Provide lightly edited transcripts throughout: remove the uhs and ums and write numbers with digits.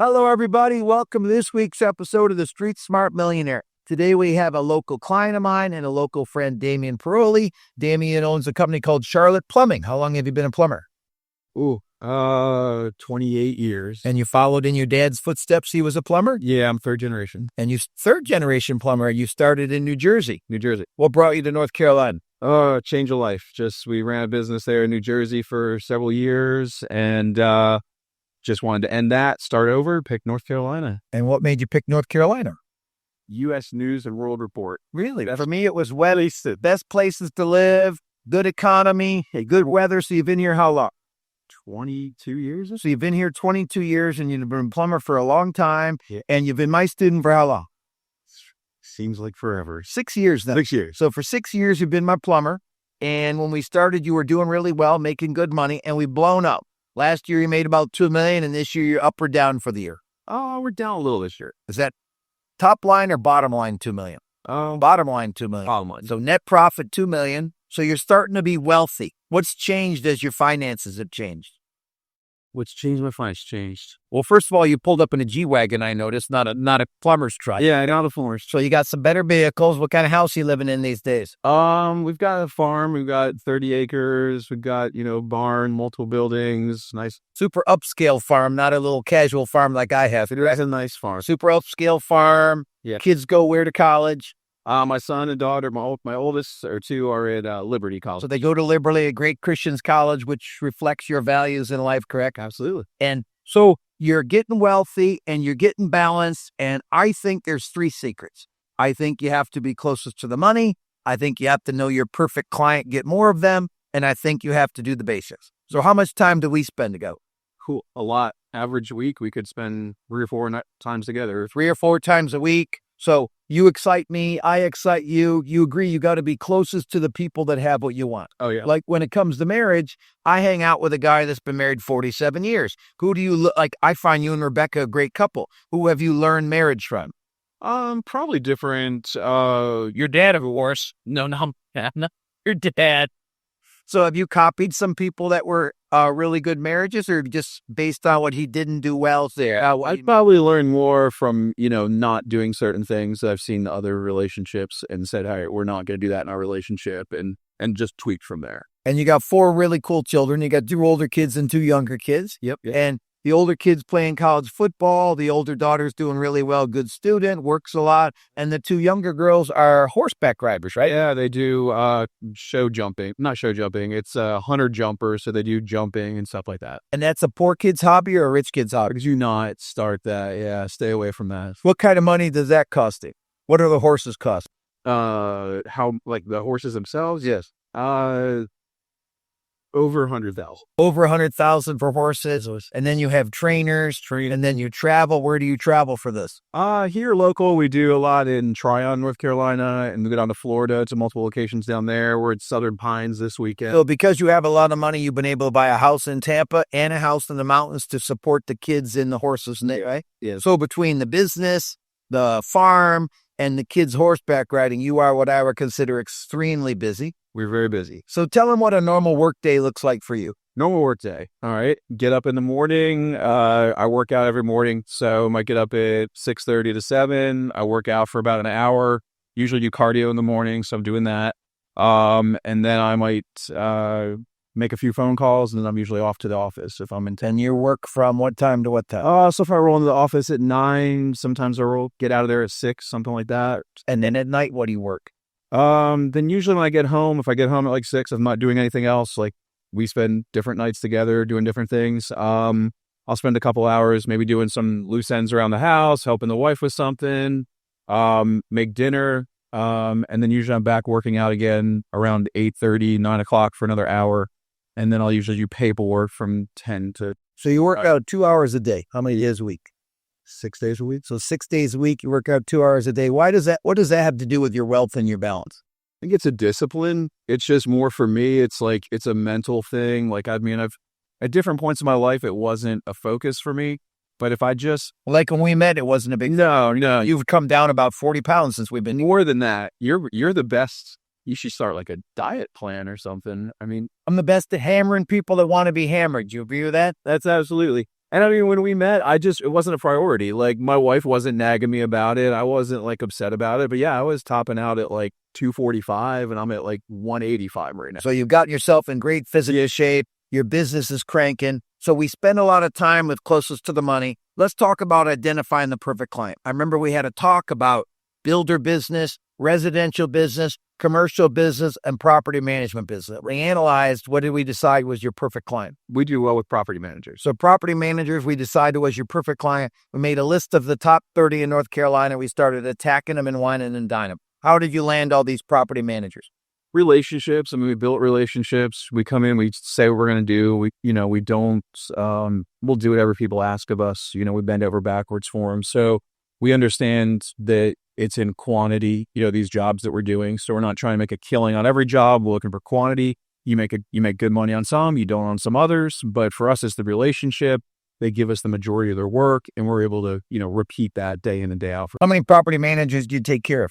Hello, everybody. Welcome to this week's episode of the Street Smart Millionaire. Today we have a local client of mine and a local friend, Damien. Damien owns a company called Charlotte Plumbing. How long have you been a plumber? 28 years. And you followed in your dad's footsteps. He was a plumber? Yeah, I'm third generation. And you third generation plumber. You started in New Jersey. New Jersey. What brought you to North Carolina? Change of life. We ran a business there in New Jersey for several years and just wanted to end that, start over, pick North Carolina. And what made you pick North Carolina? U.S. News and World Report. Really? For me, it was best places to live, good economy, good weather. So you've been here how long? 22 years. So you've been here 22 years and you've been a plumber for a long time. Yeah. And you've been my student for how long? Seems like forever. 6 years then. 6 years. So for 6 years, you've been my plumber. And when we started, you were doing really well, making good money, and we've blown up. Last year, you made about $2 million, and this year, you're up or down for the year? Oh, we're down a little this year. Is that top line or bottom line $2 million? Bottom line $2 million. Bottom line. So net profit $2 million. So you're starting to be wealthy. What's changed as your finances have changed? What's changed? My finance changed. Well, first of all, you pulled up in a G-Wagon, I noticed, not a plumber's truck. Yeah, I got the plumber's. So you got some better vehicles. What kind of house are you living in these days? We've got a farm. We've got 30 acres. We've got, barn, multiple buildings. Nice. Super upscale farm, not a little casual farm like I have. It's a nice farm. Super upscale farm. Yeah. Kids go where to college? My son and daughter, my oldest or two are at Liberty College. So they go to Liberty, a great Christian's college, which reflects your values in life, correct? Absolutely. And so you're getting wealthy and you're getting balanced. And I think there's 3 secrets. I think you have to be closest to the money. I think you have to know your perfect client, get more of them. And I think you have to do the basics. So how much time do we spend together? Cool. A lot. Average week, we could spend 3 or 4 times together. 3 or 4 times a week. So you excite me, I excite you. You agree you got to be closest to the people that have what you want. Oh, yeah. Like when it comes to marriage, I hang out with a guy that's been married 47 years. Who do you like? I find you and Rebecca a great couple. Who have you learned marriage from? Probably different. Your dad, of course. No, your dad. So have you copied some people that were really good marriages, or just based on what he didn't do well there? I'd probably learn more from, not doing certain things. I've seen other relationships and said, all right, we're not going to do that in our relationship, and just tweaked from there. And you got 4 really cool children. You got 2 older kids and 2 younger kids. Yep. And the older kid's playing college football. The older daughter's doing really well, good student, works a lot. And the 2 younger girls are horseback riders, right? Yeah, they do show jumping. Not show jumping. It's hunter jumpers, so they do jumping and stuff like that. And that's a poor kid's hobby or a rich kid's hobby? Do not start that. Yeah, stay away from that. What kind of money does that cost you? What are the horses cost? How, like the horses themselves? Yes. Over 100,000. Over 100,000 for horses. And then you have trainers, and then you travel. Where do you travel for this? Here local, we do a lot in Tryon, North Carolina, and we go down to Florida to multiple locations down there. We're at Southern Pines this weekend. So because you have a lot of money, you've been able to buy a house in Tampa and a house in the mountains to support the kids and the horses, right? Yeah. So between the business, the farm, and the kids horseback riding, you are what I would consider extremely busy. We're very busy. So tell them what a normal work day looks like for you. Normal work day. All right. Get up in the morning. I work out every morning. So I might get up at 6:30 to 7. I work out for about an hour. Usually do cardio in the morning. So I'm doing that. And then I might make a few phone calls, and then I'm usually off to the office if I'm in town. And you work from what time to what time? So if I roll into the office at 9, sometimes I get out of there at 6, something like that. And then at night, what do you work? Then usually when I get home, if I get home at like 6, I'm not doing anything else. Like we spend different nights together doing different things. I'll spend a couple hours maybe doing some loose ends around the house, helping the wife with something, make dinner. And then usually I'm back working out again around 8:30, 9 o'clock for another hour. And then I'll usually do paperwork from 10 to... So you work out 2 hours a day. How many days a week? 6 days a week. So 6 days a week, you work out 2 hours a day. What does that have to do with your wealth and your balance? I think it's a discipline. It's just more for me. It's like, it's a mental thing. Like, I've at different points in my life, it wasn't a focus for me. But if I just... Like when we met, it wasn't a big... No. You've come down about 40 pounds since we've been... More than that. You're the best. You should start like a diet plan or something. I mean... I'm the best at hammering people that want to be hammered. Do you agree with that? That's absolutely. And I mean, when we met, it wasn't a priority. Like, my wife wasn't nagging me about it. I wasn't like upset about it. But yeah, I was topping out at like 245 and I'm at like 185 right now. So you've gotten yourself in great physical shape. Your business is cranking. So we spend a lot of time with closest to the money. Let's talk about identifying the perfect client. I remember we had a talk about builder business, residential business, commercial business, and property management business. We analyzed, what did we decide was your perfect client? We do well with property managers. So property managers, we decided was your perfect client. We made a list of the top 30 in North Carolina. We started attacking them and whining and dining them. How did you land all these property managers? Relationships. I mean, we built relationships. We come in, we say what we're going to do. We don't, we'll do whatever people ask of us. We bend over backwards for them. So we understand that it's in quantity, these jobs that we're doing. So we're not trying to make a killing on every job. We're looking for quantity. You make good money on some, you don't on some others. But for us, it's the relationship. They give us the majority of their work and we're able to, repeat that day in and day out. How many property managers do you take care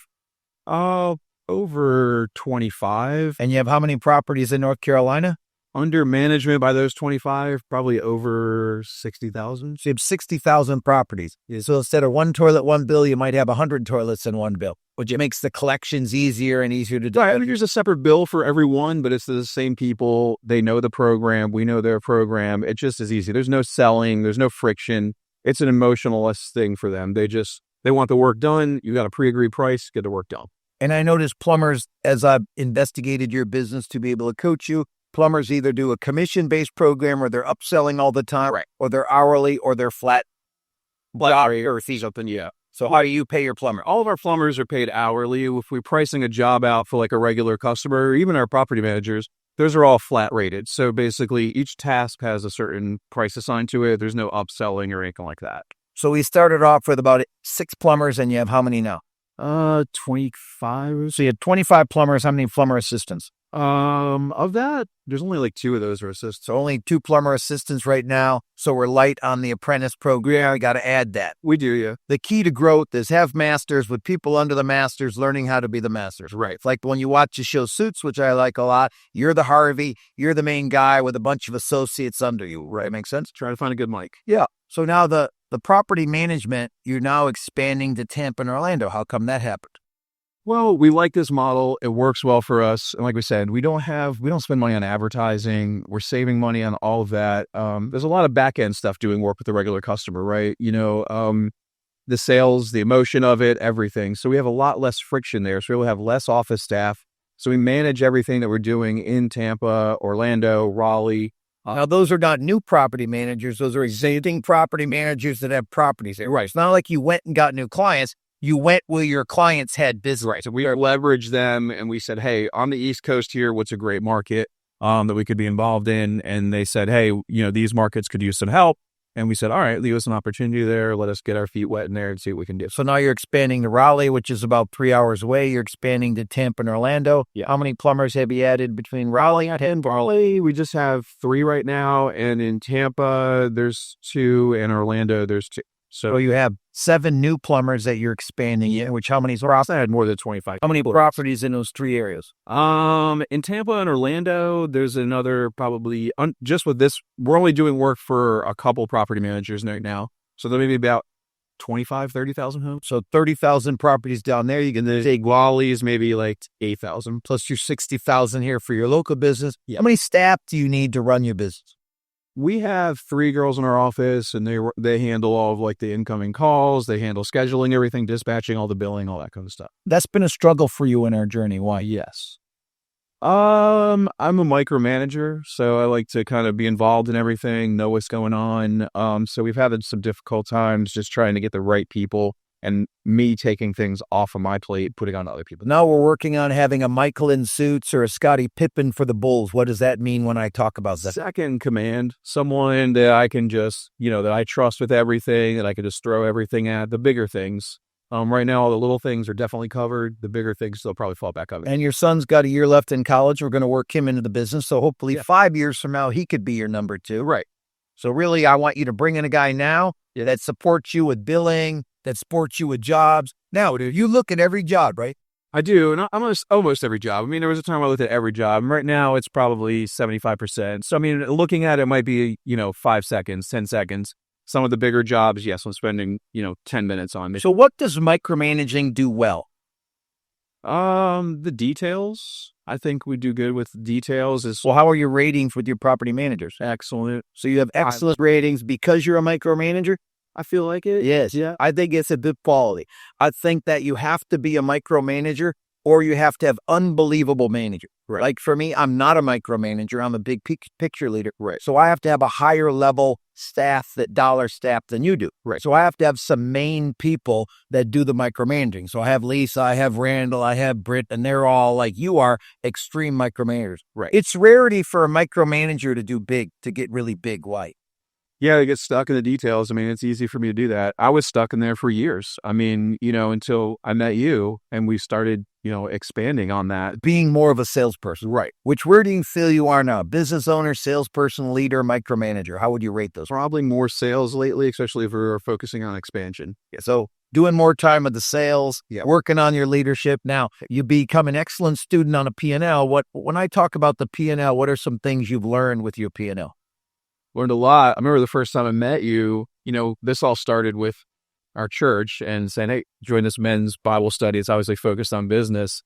of? Over 25. And you have how many properties in North Carolina? Under management by those 25, probably over 60,000. So you have 60,000 properties. So instead of one toilet, one bill, you might have 100 toilets in one bill, which makes the collections easier and easier to do. Right, I mean, there's a separate bill for everyone, but it's the same people. They know the program. We know their program. It just is easy. There's no selling. There's no friction. It's an emotionless thing for them. They want the work done. You got a pre-agreed price, get the work done. And I noticed plumbers, as I've investigated your business to be able to coach you, plumbers either do a commission-based program where they're upselling all the time, right, or they're hourly, or they're flat or fees open. Yeah. So how do you pay your plumber? All of our plumbers are paid hourly. If we're pricing a job out for like a regular customer, or even our property managers, those are all flat rated. So basically each task has a certain price assigned to it. There's no upselling or anything like that. So we started off with about 6 plumbers, and you have how many now? 25. So you had 25 plumbers. How many plumber assistants? Of that, there's only like 2 of those are assistants. So only 2 plumber assistants right now. So we're light on the apprentice program. We got to add that. We do, yeah. The key to growth is have masters with people under the masters learning how to be the masters. Right. It's like when you watch the show Suits, which I like a lot, you're the Harvey, you're the main guy with a bunch of associates under you. Right. Makes sense? Try to find a good mic. Yeah. So now the property management, you're now expanding to Tampa and Orlando. How come that happened? Well, we like this model. It works well for us. And like we said, we don't spend money on advertising. We're saving money on all of that. There's a lot of back end stuff doing work with the regular customer, right? The sales, the emotion of it, everything. So we have a lot less friction there. So we'll have less office staff. So we manage everything that we're doing in Tampa, Orlando, Raleigh. Now, those are not new property managers. Those are existing property managers that have properties there. Right. It's not like you went and got new clients. You went where your clients had business. Right. So we leveraged them and we said, hey, on the East Coast here, what's a great market that we could be involved in? And they said, hey, these markets could use some help. And we said, all right, leave us an opportunity there. Let us get our feet wet in there and see what we can do. So now you're expanding to Raleigh, which is about 3 hours away. You're expanding to Tampa and Orlando. Yeah. How many plumbers have you added between Raleigh and Raleigh? We just have 3 right now. And in Tampa, there's 2. And Orlando, there's 2. So you have 7 new plumbers that you're expanding in, which how many properties? I had more than 25. How many properties in those 3 areas? In Tampa and Orlando, there's another probably, just with this, we're only doing work for a couple property managers right now. So there may be about 30,000 homes. So 30,000 properties down there. You can take Raleigh's maybe like 8,000. Plus your 60,000 here for your local business. Yep. How many staff do you need to run your business? We have 3 girls in our office, and they handle all of like the incoming calls. They handle scheduling everything, dispatching, all the billing, all that kind of stuff. That's been a struggle for you in our journey. Why? Yes. I'm a micromanager, so I like to kind of be involved in everything, know what's going on. So we've had some difficult times just trying to get the right people and me taking things off of my plate, putting on other people. Now we're working on having a Michael in Suits or a Scottie Pippen for the Bulls. What does that mean when I talk about that? Second command, someone that I can just, that I trust with everything, that I can just throw everything at. The bigger things. Right now, all the little things are definitely covered. The bigger things, they'll probably fall back up. And your son's got a year left in college. We're going to work him into the business. So hopefully 5 years from now, he could be your number 2. Right. So really, I want you to bring in a guy now that supports you with billing, that supports you with jobs. Now, dude, you look at every job, right? I do, and almost every job. I mean, there was a time I looked at every job, and right now it's probably 75%. So, I mean, looking at it might be, 5 seconds, 10 seconds. Some of the bigger jobs, yes, I'm spending, 10 minutes on. So what does micromanaging do well? The details. I think we do good with details. Well, how are your ratings with your property managers? Excellent. So you have excellent ratings because you're a micromanager? I feel like it. Yes. Yeah. I think it's a good quality. I think that you have to be a micromanager or you have to have unbelievable manager. Right. Like for me, I'm not a micromanager. I'm a big picture leader. Right. So I have to have a higher level staff, that dollar staff than you do. Right. So I have to have some main people that do the micromanaging. So I have Lisa, I have Randall, I have Britt, and they're all like you are, extreme micromanagers. Right. It's rarity for a micromanager to do big, to get really big. Why? Yeah, I get stuck in the details. I mean, it's easy for me to do that. I was stuck in there for years. I mean, until I met you and we started, expanding on that. Being more of a salesperson. Right. Where do you feel you are now? Business owner, salesperson, leader, micromanager. How would you rate those? Probably more sales lately, especially if we're focusing on expansion. Yeah, so doing more time with the sales, Yeah. working on your leadership. Now, you become an excellent student on a P&L. When I talk about the P&L, what are some things you've learned with your P&L? Learned a lot. I remember the first time I met you, this all started with our church and saying, hey, join this men's Bible study. It's obviously focused on business.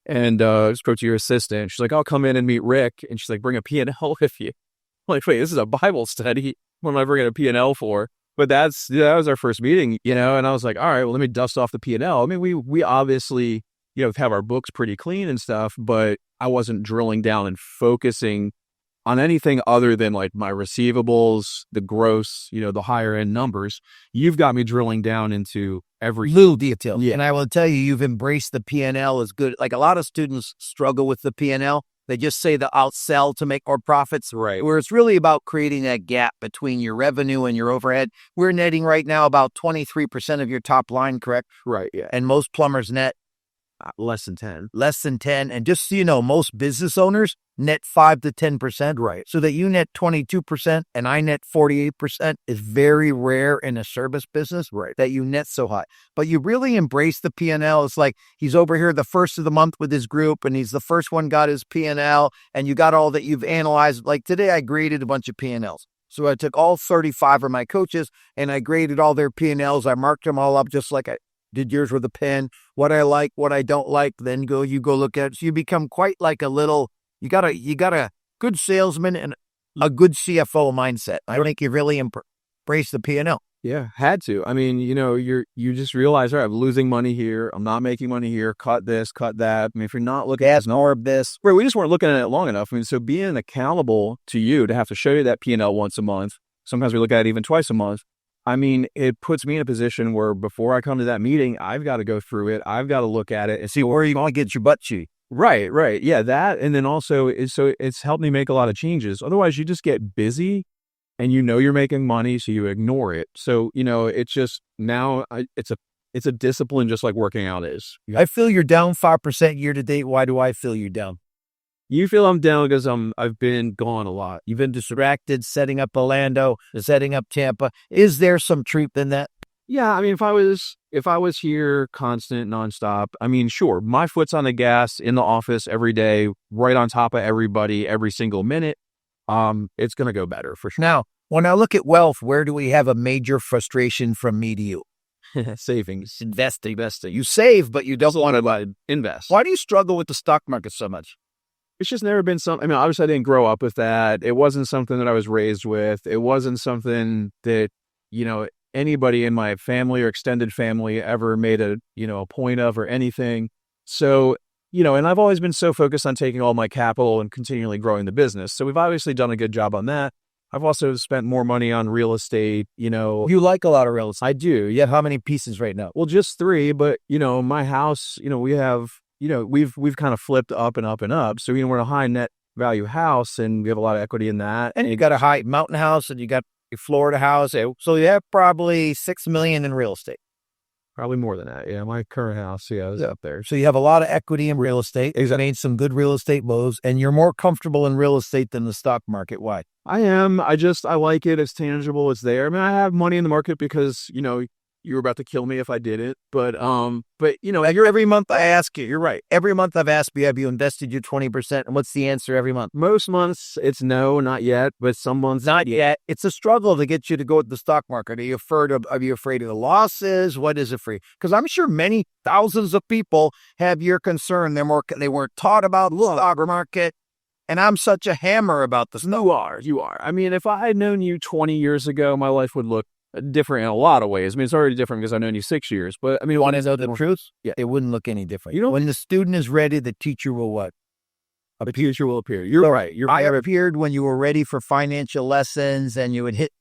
And I spoke to your assistant. She's like, I'll come in and meet Rick. And she's like, bring a P&L with you. I'm like, wait, this is a Bible study. What am I bringing a P&L for? But that was our first meeting, and I was like, all right, well, let me dust off the P&L. I mean, we obviously, have our books pretty clean and stuff, but I wasn't drilling down and focusing on anything other than like my receivables, the gross, the higher end numbers. You've got me drilling down into every little detail. Yeah. And I will tell you, you've embraced the P&L as good. Like a lot of students struggle with the P&L. They just say the outsell to make more profits. Right. Where it's really about creating that gap between your revenue and your overhead. We're netting right now about 23% of your top line, correct? Right. Yeah. And most plumbers net less than 10. Less than 10. And just so you know, most business owners net 5 to 10%. Right. So that you net 22% and I net 48% is very rare in a service business. Right. That you net so high. But you really embrace the P&L. It's like he's over here the first of the month with his group and he's the first one got his P&L and you got all that you've analyzed. Like today I graded a bunch of P&Ls. So I took all 35 of my coaches and I graded all their P&Ls. I marked them all up just like I did yours with a pen, what I like, what I don't like, then you go look at it. So you become quite like a little, you got a good salesman and a good CFO mindset. I think you really embrace the P&L. Yeah, had to. I mean, you just realize, all right, I'm losing money here. I'm not making money here. Cut this, cut that. I mean, if you're not looking at more of this. Right, we just weren't looking at it long enough. I mean, so being accountable to you to have to show you that P&L once a month, sometimes we look at it even twice a month. I mean, it puts me in a position where before I come to that meeting, I've got to go through it. I've got to look at it and see where you want to get your butt chewed. Right. Yeah, that. And then also, it's helped me make a lot of changes. Otherwise, you just get busy and you're making money, so you ignore it. So, it's just now it's a discipline just like working out is. I feel you're down 5% year to date. Why do I feel you're down? You feel I'm down because I've been gone a lot. You've been distracted, setting up Orlando, setting up Tampa. Is there some truth in that? Yeah, I mean, if I was here constant, nonstop, I mean, sure, my foot's on the gas in the office every day, right on top of everybody, every single minute. It's gonna go better for sure. Now, when I look at wealth, where do we have a major frustration from me to you? Savings, investing. You save, but you don't want to invest. Why do you struggle with the stock market so much? It's just never been something. I mean, obviously I didn't grow up with that. It wasn't something that I was raised with. It wasn't something that, anybody in my family or extended family ever made a point of or anything. So, and I've always been so focused on taking all my capital and continually growing the business. So we've obviously done a good job on that. I've also spent more money on real estate, You like a lot of real estate. I do. You have how many pieces right now? Well, just 3, but, my house, we have, we've kind of flipped up and up and up. So, we're a high net value house and we have a lot of equity in that. And you got a high mountain house and you got a Florida house. So you have probably $6 million in real estate. Probably more than that. Yeah. My current house. Yeah. Is up there. So you have a lot of equity in real estate. You've made some good real estate moves and you're more comfortable in real estate than the stock market. Why? I am. I like it. It's tangible. It's there. I mean, I have money in the market because, you were about to kill me if I did it. But Every month I ask you, you're right. Every month I've asked you, have you invested your 20%? And what's the answer every month? most months it's no, not yet. But some months, Not yet. It's a struggle to get you to go to the stock market. Are you afraid of the losses? What is it for you? Because I'm sure many thousands of people have your concern. They weren't taught about the stock market. And I'm such a hammer about this. You are. I mean, if I had known you 20 years ago, my life would look different in a lot of ways. I mean, it's already different because I've known you 6 years. But I mean, Want to know the truth? Yeah, it wouldn't look any different. When the student is ready, the teacher will what? The teacher will appear. You're right. I appeared when you were ready for financial lessons, and you would hit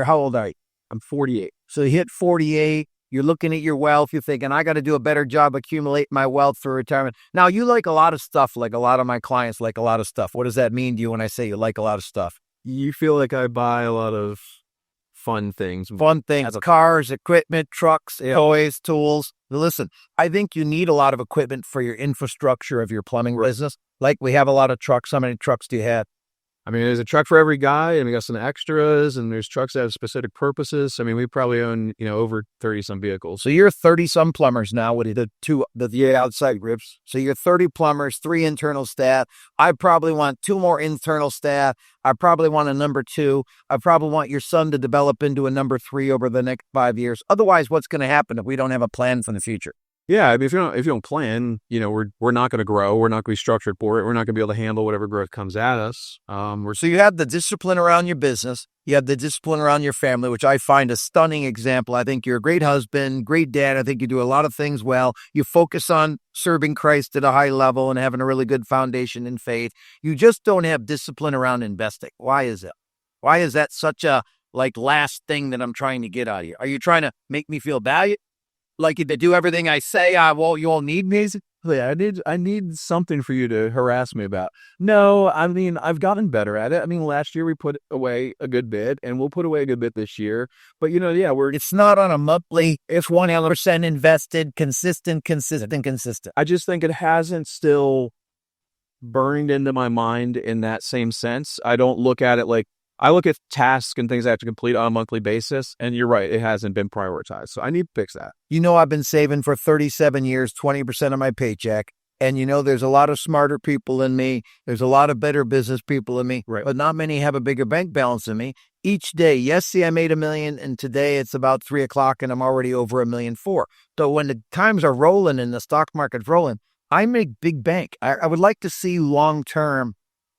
how old are you? I'm 48. So you hit 48. You're looking at your wealth. You're thinking, I got to do a better job accumulating my wealth for retirement. Now, you like a lot of stuff, like a lot of my clients like a lot of stuff. What does that mean to you when I say you like a lot of stuff? You feel like I buy a lot of fun things. Cars, equipment, trucks, toys, tools. Listen, I think you need a lot of equipment for your infrastructure of your plumbing business. Like we have a lot of trucks. How many trucks do you have? I mean, there's a truck for every guy, and we got some extras, and there's trucks that have specific purposes. I mean, we probably own, over 30-some vehicles. So you're 30-some plumbers now with the outside groups. So you're 30 plumbers, 3 internal staff. I probably want 2 more internal staff. I probably want a number 2. I probably want your son to develop into a number 3 over the next 5 years. Otherwise, what's going to happen if we don't have a plan for the future? Yeah, I mean, if you don't plan, we're not going to grow. We're not going to be structured for it. We're not going to be able to handle whatever growth comes at us. So you have the discipline around your business. You have the discipline around your family, which I find a stunning example. I think you're a great husband, great dad. I think you do a lot of things well. You focus on serving Christ at a high level and having a really good foundation in faith. You just don't have discipline around investing. Why is it? Why is that such a last thing that I'm trying to get out of you? Are you trying to make me feel valued? Like if they do everything I say, you all need me? Yeah, I need something for you to harass me about. No, I mean, I've gotten better at it. I mean, last year we put away a good bit, and we'll put away a good bit this year. But, it's not on a monthly, it's 100% invested, consistent. I just think it hasn't still burned into my mind in that same sense. I don't look at it like, I look at tasks and things I have to complete on a monthly basis, and you're right, it hasn't been prioritized. So I need to fix that. I've been saving for 37 years, 20% of my paycheck. And there's a lot of smarter people than me. There's a lot of better business people than me. Right. But not many have a bigger bank balance than me. Each day, I made $1 million, and today it's about 3:00 and I'm already over $1.4 million. So when the times are rolling and the stock market's rolling, I make big bank. I would like to see long-term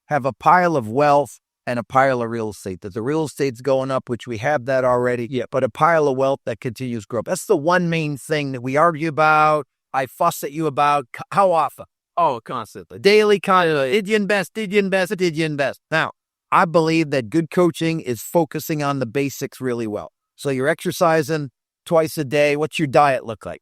have a pile of wealth and a pile of real estate, that the real estate's going up, which we have that already. Yeah. But a pile of wealth that continues to grow up. That's the one main thing that we argue about. I fuss at you about. How often? Oh, constantly. Daily constantly. Did you invest? Did you invest? Did you invest? Now, I believe that good coaching is focusing on the basics really well. So you're exercising twice a day. What's your diet look like?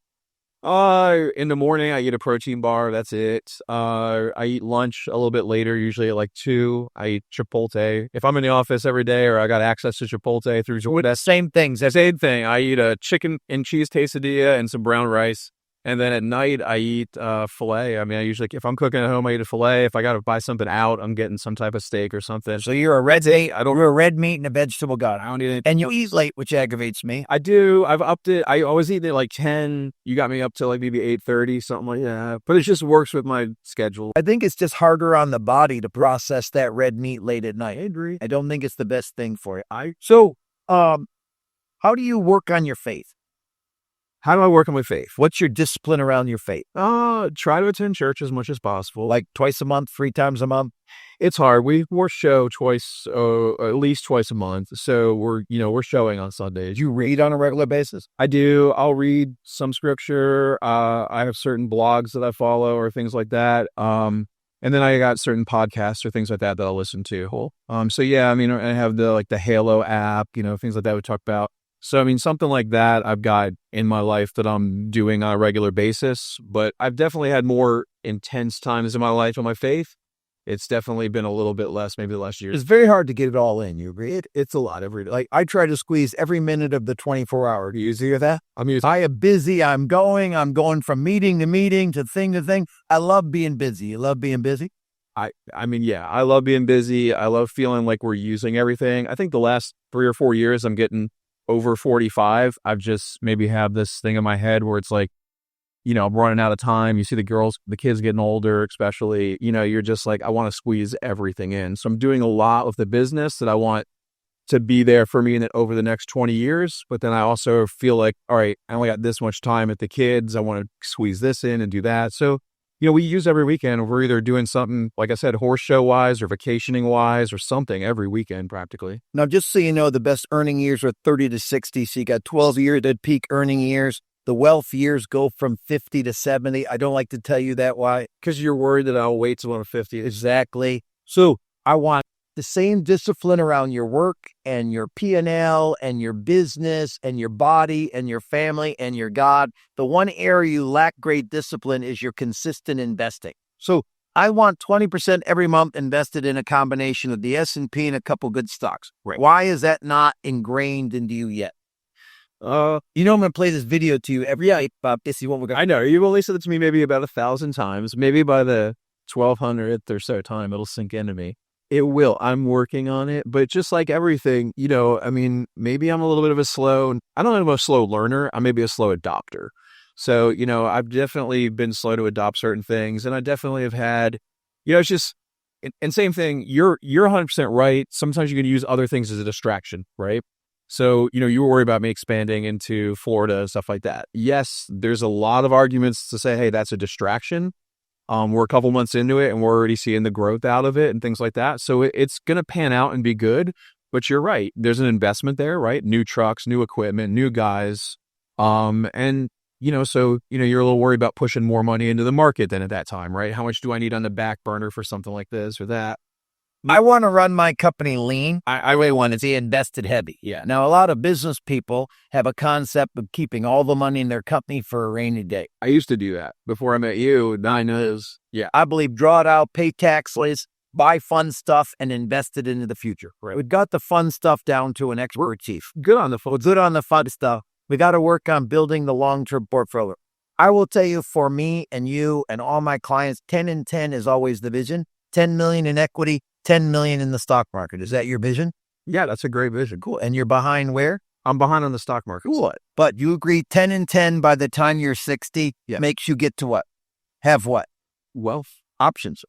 In the morning, I eat a protein bar. That's it. I eat lunch a little bit later, usually at 2. I eat Chipotle. If I'm in the office every day or I got access to Chipotle through With same things. Same thing. I eat a chicken and cheese quesadilla and some brown rice. And then at night, I eat filet. I mean, I usually, if I'm cooking at home, I eat a filet. If I got to buy something out, I'm getting some type of steak or something. So you're a red meat. You're a red meat and a vegetable guy. I don't eat it. And you eat late, which aggravates me. I do. I've upped it. I always eat at 10. You got me up to maybe 8:30, something like that. But it just works with my schedule. I think it's just harder on the body to process that red meat late at night. I agree. I don't think it's the best thing for you. So, how do you work on your faith? How do I work on my faith? What's your discipline around your faith? Try to attend church as much as possible. Like twice a month, 3 times a month? It's hard. We're show twice, at least twice a month. So we're showing on Sundays. You read on a regular basis? I do. I'll read some scripture. I have certain blogs that I follow or things like that. And then I got certain podcasts or things like that I'll listen to. So yeah, I mean, I have the Halo app, things like that we talk about. So, I mean, something like that I've got in my life that I'm doing on a regular basis, but I've definitely had more intense times in my life on my faith. It's definitely been a little bit less, maybe the last year. It's very hard to get it all in. You agree? It's a lot every day. I try to squeeze every minute of the 24 hour. Do you hear that? I am busy. I'm going from meeting to meeting to thing to thing. I love being busy. You love being busy? I mean, yeah, I love being busy. I love feeling like we're using everything. I think the last 3 or 4 years, I'm getting over 45, I've just maybe have this thing in my head where it's like, I'm running out of time. You see the kids getting older, especially, you're just like, I want to squeeze everything in. So I'm doing a lot of the business that I want to be there for me over the next 20 years. But then I also feel like, all right, I only got this much time with the kids. I want to squeeze this in and do that. So, we use every weekend. We're either doing something, like I said, horse show wise or vacationing wise or something every weekend practically. Now, just so you know, the best earning years are 30 to 60. So you got 12 years at peak earning years. The wealth years go from 50 to 70. I don't like to tell you that. Why? Because you're worried that I'll wait till I'm 50. Exactly. So I want the same discipline around your work and your P&L and your business and your body and your family and your God. The one area you lack great discipline is your consistent investing. So I want 20% every month invested in a combination of the S&P and a couple good stocks. Right. Why is that not ingrained into you yet? I'm going to play this video to you every night about this. I know. You've only said it to me maybe about 1,000 times. Maybe by the 1,200th or so time, it'll sink into me. It will. I'm working on it. But just like everything, maybe I'm a little bit of I don't know if I'm a slow learner. I may be a slow adopter. So, I've definitely been slow to adopt certain things. And I definitely have had, it's just, and same thing, you're 100% right. Sometimes you can use other things as a distraction, right? So, you were worried about me expanding into Florida and stuff like that. Yes, there's a lot of arguments to say, hey, that's a distraction. We're a couple months into it and we're already seeing the growth out of it and things like that. So it's going to pan out and be good, but you're right. There's an investment there, right? New trucks, new equipment, new guys. And so, you're a little worried about pushing more money into the market than at that time, right? How much do I need on the back burner for something like this or that? I want to run my company lean. I really want to be invested heavy. Yeah. Now, a lot of business people have a concept of keeping all the money in their company for a rainy day. I used to do that before I met you. I know. Yeah. I believe draw it out, pay taxes, buy fun stuff, and invest it into the future. Right. We've got the fun stuff down to an expert chief. Good on the fun. We're good on the fun stuff. We got to work on building the long-term portfolio. I will tell you, for me and you and all my clients, 10 and 10 is always the vision. 10 million in equity, 10 million in the stock market. Is that your vision? Yeah, that's a great vision. Cool. And you're behind where? I'm behind on the stock market. Cool. But you agree 10 and 10 by the time you're 60 makes you get to what? Have what? Wealth. Options.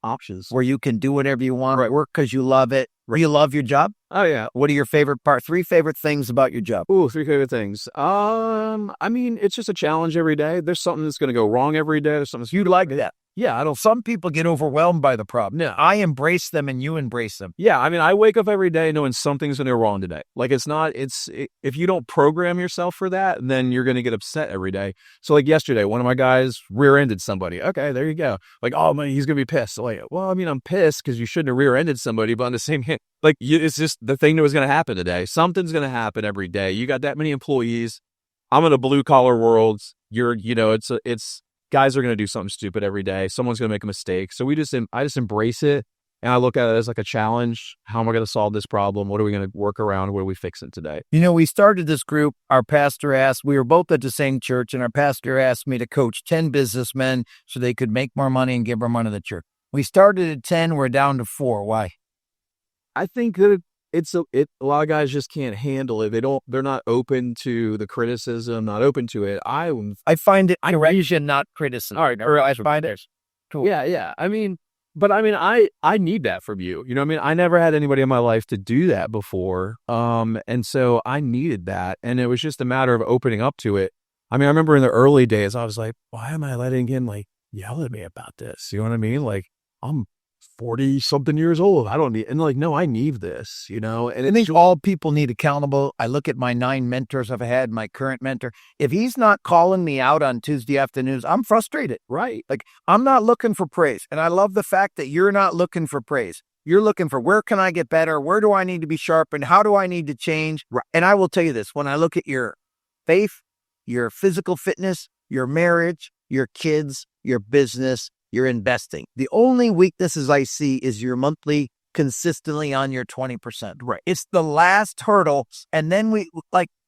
Where you can do whatever you want. Right. Work because you love it. Right. You love your job? Oh, yeah. What are your favorite parts? 3 favorite things about your job? Ooh, 3 favorite things. It's just a challenge every day. There's something that's going to go wrong every day. There's something you'd like that. Yeah, Some people get overwhelmed by the problem. No, I embrace them and you embrace them. Yeah, I wake up every day knowing something's going to go wrong today. Like if you don't program yourself for that, then you're going to get upset every day. So like yesterday, one of my guys rear-ended somebody. Okay, there you go. Like, oh man, he's going to be pissed. Like, well, I'm pissed because you shouldn't have rear-ended somebody, but on the same hand, it's just the thing that was going to happen today. Something's going to happen every day. You got that many employees. I'm in a blue collar world. It's guys are going to do something stupid every day. Someone's going to make a mistake. So I just embrace it. And I look at it as like a challenge. How am I going to solve this problem? What are we going to work around? What are we fixing today? We started this group. Our pastor asked, we were both at the same church, and our pastor asked me to coach 10 businessmen so they could make more money and give more money to the church. We started at 10. We're down to 4. Why? I think that a lot of guys just can't handle it. They're not open to the criticism, not open to it. I find it correction, not criticism. All right. I find it cool. Yeah. I need that from you. I never had anybody in my life to do that before. And so I needed that. And it was just a matter of opening up to it. I remember in the early days, I was like, why am I letting him yell at me about this? You know what I mean? Like, I'm 40 something years old. I don't need, and no, I need this, and I think all people need accountable. I look at my 9 mentors I've had, my current mentor. If he's not calling me out on Tuesday afternoons, I'm frustrated. Right. I'm not looking for praise. And I love the fact that you're not looking for praise. You're looking for, where can I get better? Where do I need to be sharpened? How do I need to change? Right. And I will tell you this, when I look at your faith, your physical fitness, your marriage, your kids, your business, your investing, the only weaknesses I see is your monthly consistently on your 20%. Right. It's the last hurdle. And then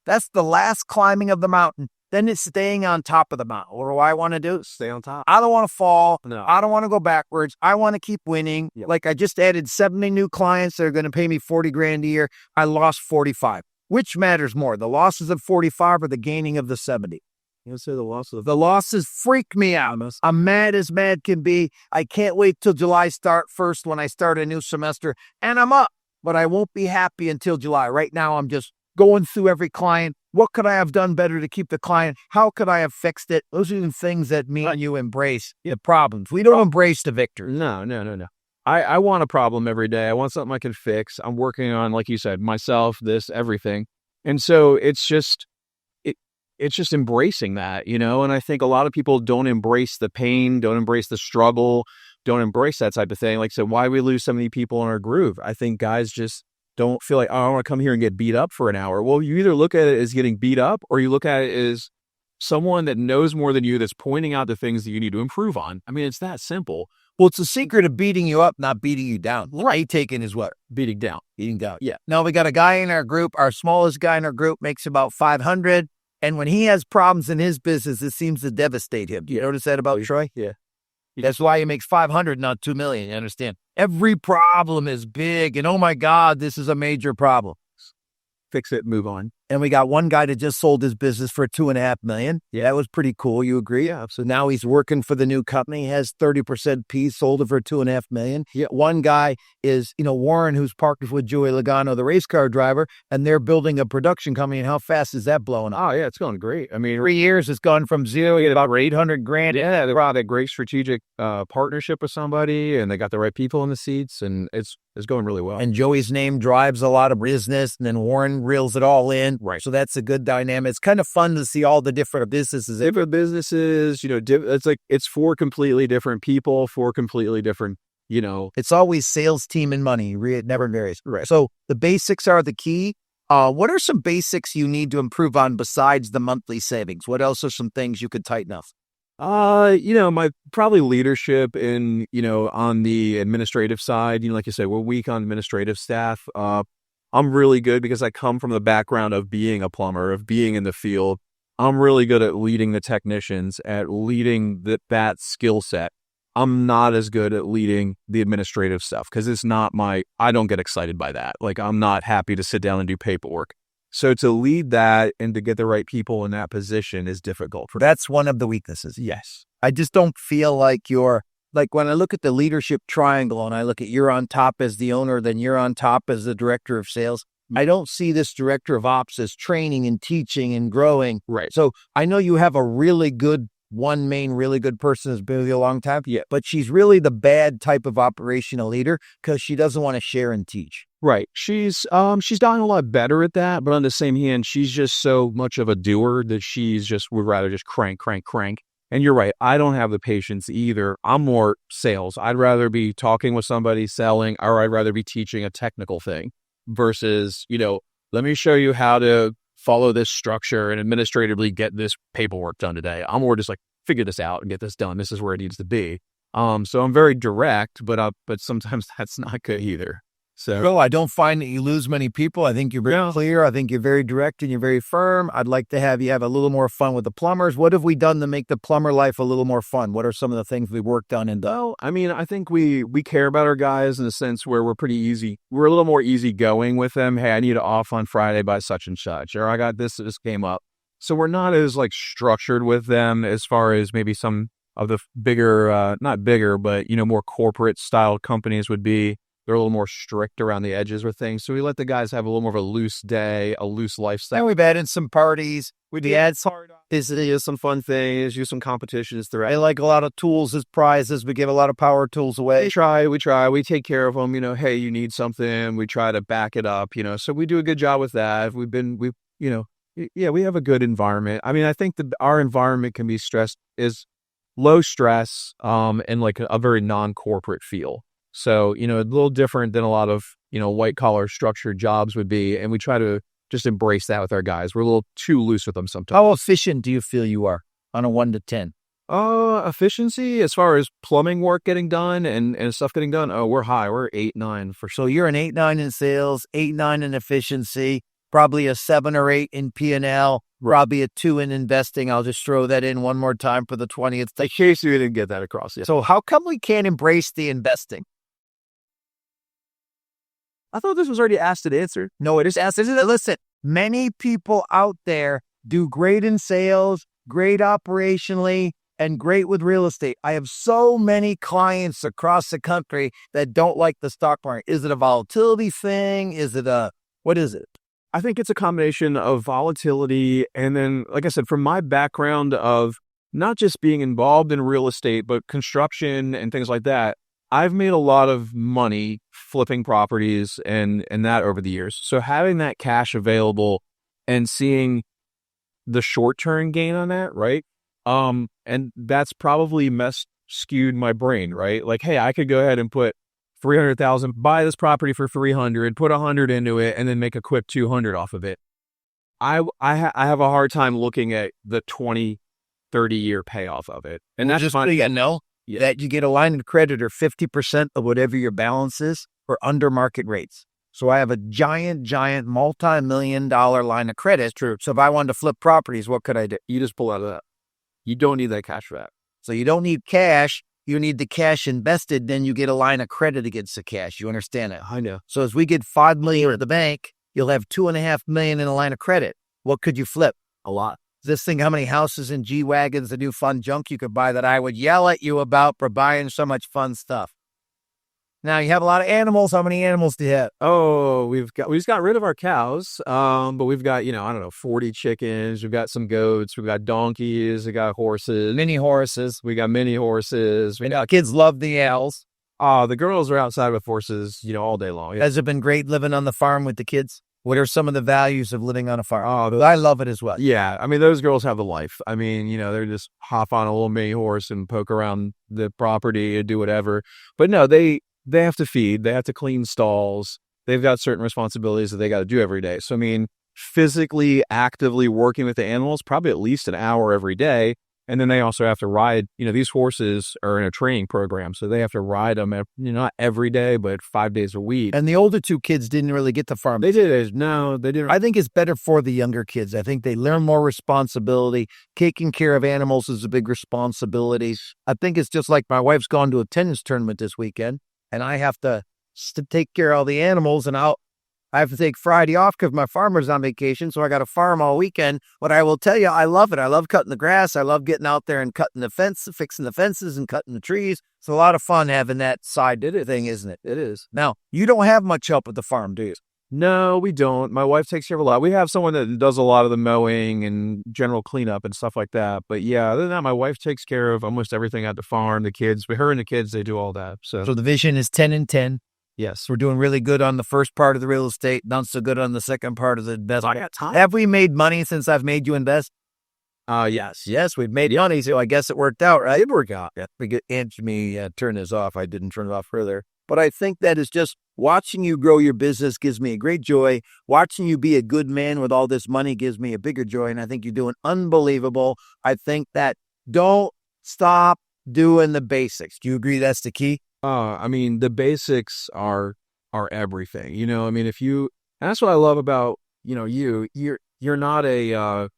that's the last climbing of the mountain. Then it's staying on top of the mountain. What do I want to do? Stay on top. I don't want to fall. No. I don't want to go backwards. I want to keep winning. Yep. I just added 70 new clients that are going to pay me $40,000 a year. I lost 45. Which matters more, the losses of 45 or the gaining of the 70? You would say the losses. The losses freak me out. I'm mad as mad can be. I can't wait till July start first when I start a new semester, and I'm up, but I won't be happy until July. Right now, I'm just going through every client. What could I have done better to keep the client? How could I have fixed it? Those are the things that me and you embrace, the problems. We don't embrace the victory. No. I want a problem every day. I want something I can fix. I'm working on, like you said, myself, this, everything. And so it's just embracing that, and I think a lot of people don't embrace the pain, don't embrace the struggle, don't embrace that type of thing. Like I said, why we lose so many people in our groove. I think guys just don't feel like, oh, I want to come here and get beat up for an hour. Well, you either look at it as getting beat up or you look at it as someone that knows more than you that's pointing out the things that you need to improve on. I mean, it's that simple. Well, it's the secret of beating you up, not beating you down. Right. Taking is what? Beating down. Beating down. Yeah. Now we got a guy in our group. Our smallest guy in our group makes about 500. And when he has problems in his business, it seems to devastate him. You notice that about Troy? Yeah. That's why he makes 500, not 2 million. You understand? Every problem is big. And oh my God, this is a major problem. Fix it, move on. And we got one guy that just sold his business for $2.5 million. Yeah. That was pretty cool. You agree? Yeah, So now he's working for the new company. He has 30% piece, sold it for $2.5 million. Yeah. One guy is, Warren, who's partners with Joey Logano, the race car driver, and they're building a production company. And how fast is that blowing up? Oh, yeah, it's going great. I mean, 3 years, it's gone from zero to about 800 grand. Yeah, they brought a great strategic partnership with somebody, and they got the right people in the seats, and it's going really well. And Joey's name drives a lot of business, and then Warren reels it all in. Right. So that's a good dynamic. It's kind of fun to see all the different businesses. Different businesses, it's four completely different people, four completely different, It's always sales, team, and money. It never varies. Right. So the basics are the key. What are some basics you need to improve on besides the monthly savings? What else are some things you could tighten up? My probably leadership in, on the administrative side, like you said, we're weak on administrative staff. I'm really good because I come from the background of being a plumber, of being in the field. I'm really good at leading the technicians, at leading that skill set. I'm not as good at leading the administrative stuff because it's not I don't get excited by that. Like, I'm not happy to sit down and do paperwork. So to lead that and to get the right people in that position is difficult. That's one of the weaknesses. Yes. I just don't feel like when I look at the leadership triangle and I look at you're on top as the owner, then you're on top as the director of sales. I don't see this director of ops as training and teaching and growing. Right. So I know you have a really good really good person who's been with you a long time. Yeah. But she's really the bad type of operational leader because she doesn't want to share and teach. Right. She's gotten a lot better at that, but on the same hand, she's just so much of a doer that would rather just crank. And you're right. I don't have the patience either. I'm more sales. I'd rather be talking with somebody, selling, or I'd rather be teaching a technical thing versus, let me show you how to follow this structure and administratively get this paperwork done today. I'm more just like, figure this out and get this done. This is where it needs to be. So I'm very direct, but sometimes that's not good either. So I don't find that you lose many people. I think you're very clear. I think you're very direct and you're very firm. I'd like to have you have a little more fun with the plumbers. What have we done to make the plumber life a little more fun? What are some of the things we worked on and done? Well, I mean, I think we care about our guys in the sense where we're pretty easy. We're a little more easygoing with them. Hey, I need it off on Friday by such and such, or I got this that just came up. So we're not as structured with them as far as maybe some of the bigger, not bigger, but more corporate style companies would be. They're a little more strict around the edges with things. So we let the guys have a little more of a loose day, a loose lifestyle. And we've added some parties. We add some fun things, use some competitions throughout. I like a lot of tools as prizes. We give a lot of power tools away. We try. We take care of them. Hey, you need something. We try to back it up, so we do a good job with that. We have a good environment. I mean, I think that our environment can be is low stress, and like a very non-corporate feel. So, a little different than a lot of, white collar structured jobs would be. And we try to just embrace that with our guys. We're a little too loose with them sometimes. How efficient do you feel you are on a 1 to 10? Efficiency as far as plumbing work getting done and stuff getting done. Oh, we're high. We're 8, 9 for sure. So you're an 8, 9 in sales, 8, 9 in efficiency, probably a 7 or 8 in P&L, probably a 2 in investing. I'll just throw that in one more time for the 20th. In case you didn't get that across yet. So how come we can't embrace the investing? I thought this was already asked and answered. No, it is asked. Listen, Many people out there do great in sales, great operationally, and great with real estate. I have so many clients across the country that don't like the stock market. Is it a volatility thing? What is it? I think it's a combination of volatility. And then, like I said, from my background of not just being involved in real estate, but construction and things like that, I've made a lot of money flipping properties and that over the years. So having that cash available and seeing the short-term gain on that, right? And that's probably skewed my brain, right? Like, hey, I could go ahead and put 300,000, buy this property for 300, put 100 into it, and then make a quick 200 off of it. I have a hard time looking at the 20, 30-year payoff of it. And that's just fine. That you get a line of credit or 50% of whatever your balance is for under market rates. So I have a giant multi-million-dollar line of credit. True. So if I wanted to flip properties, what could I do? You just pull out of that. You don't need that cash for that. So you don't need cash. You need the cash invested. Then you get a line of credit against the cash. You understand that? I know. So as we get $5 million at the bank, you'll have $2.5 million in a line of credit. What could you flip? A lot. This thing, how many houses and G-Wagons, the new fun junk you could buy that I would yell at you about for buying so much fun stuff. Now, you have a lot of animals. How many animals do you have? Oh, we just got rid of our cows. But we've got, 40 chickens. We've got some goats. We've got donkeys. We got horses. Mini horses. We got mini horses. Kids love the owls. The girls are outside with horses, all day long. Has it been great living on the farm with the kids? What are some of the values of living on a farm? Oh, I love it as well. Yeah. I mean, those girls have the life. I mean, they're just hop on a little mini horse and poke around the property and do whatever. But no, they have to feed. They have to clean stalls. They've got certain responsibilities that they got to do every day. So, I mean, physically, actively working with the animals, probably at least an hour every day. And then they also have to ride, these horses are in a training program. So they have to ride them, not every day, but 5 days a week. And the older two kids didn't really get to farm. They did. No, they didn't. I think it's better for the younger kids. I think they learn more responsibility. Taking care of animals is a big responsibility. I think it's just like my wife's gone to a tennis tournament this weekend, and I have to take care of all the animals, and I have to take Friday off because my farmer's on vacation, so I got to farm all weekend. But I will tell you, I love it. I love cutting the grass. I love getting out there and cutting the fence, fixing the fences and cutting the trees. It's a lot of fun having that side thing, isn't it? It is. Now, you don't have much help at the farm, do you? No, we don't. My wife takes care of a lot. We have someone that does a lot of the mowing and general cleanup and stuff like that. But yeah, other than that, my wife takes care of almost everything at the farm. The kids, her and the kids, they do all that. So the vision is 10 and 10. Yes. We're doing really good on the first part of the real estate, not so good on the second part of the investment. I got time. Have we made money since I've made you invest? Yes. Yes, we've made money, so I guess it worked out, right? It worked out. Yeah. Turn this off. I didn't turn it off further. But I think that is just watching you grow your business gives me a great joy. Watching you be a good man with all this money gives me a bigger joy. And I think you're doing unbelievable. I think that don't stop doing the basics. Do you agree that's the key? I mean, the basics are everything. I mean, and that's what I love about, you're not a,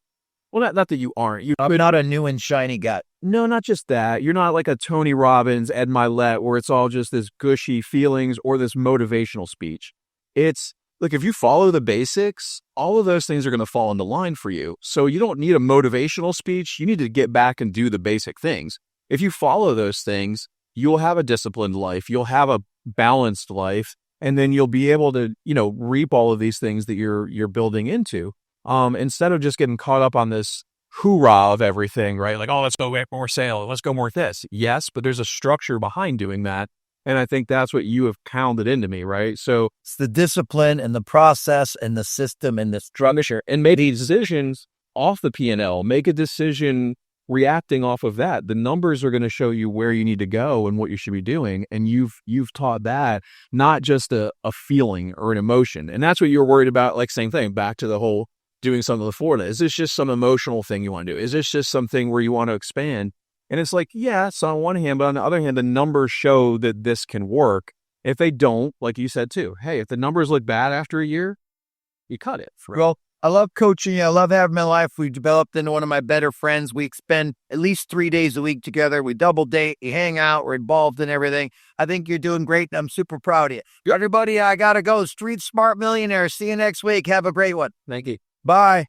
well, not that you aren't. I'm not a new and shiny guy. No, not just that. You're not like a Tony Robbins, Ed Mylett, where it's all just this gushy feelings or this motivational speech. It's, look, if you follow the basics, all of those things are going to fall into line for you. So you don't need a motivational speech. You need to get back and do the basic things. If you follow those things, you'll have a disciplined life. You'll have a balanced life. And then you'll be able to, reap all of these things that you're building into. Instead of just getting caught up on this hoorah of everything, right? Like, oh, let's go get more sale. Let's go more this. Yes, but there's a structure behind doing that. And I think that's what you have pounded into me, right? So it's the discipline and the process and the system and the structure. And make decisions off the P&L. Make a decision reacting off of that. The numbers are going to show you where you need to go and what you should be doing. And you've taught that, not just a feeling or an emotion. And that's what you're worried about. Like, same thing, back to the whole doing something with Florida. Is this just some emotional thing you want to do? Is this just something where you want to expand? And it's like, yeah, it's on one hand, but on the other hand, the numbers show that this can work. If they don't, like you said too, hey, if the numbers look bad after a year, you cut it. Well, I love coaching you. I love having my life. We've developed into one of my better friends. We spend at least 3 days a week together. We double date, we hang out, we're involved in everything. I think you're doing great, and I'm super proud of you. Everybody, I got to go. Street Smart Millionaire. See you next week. Have a great one. Thank you. Bye.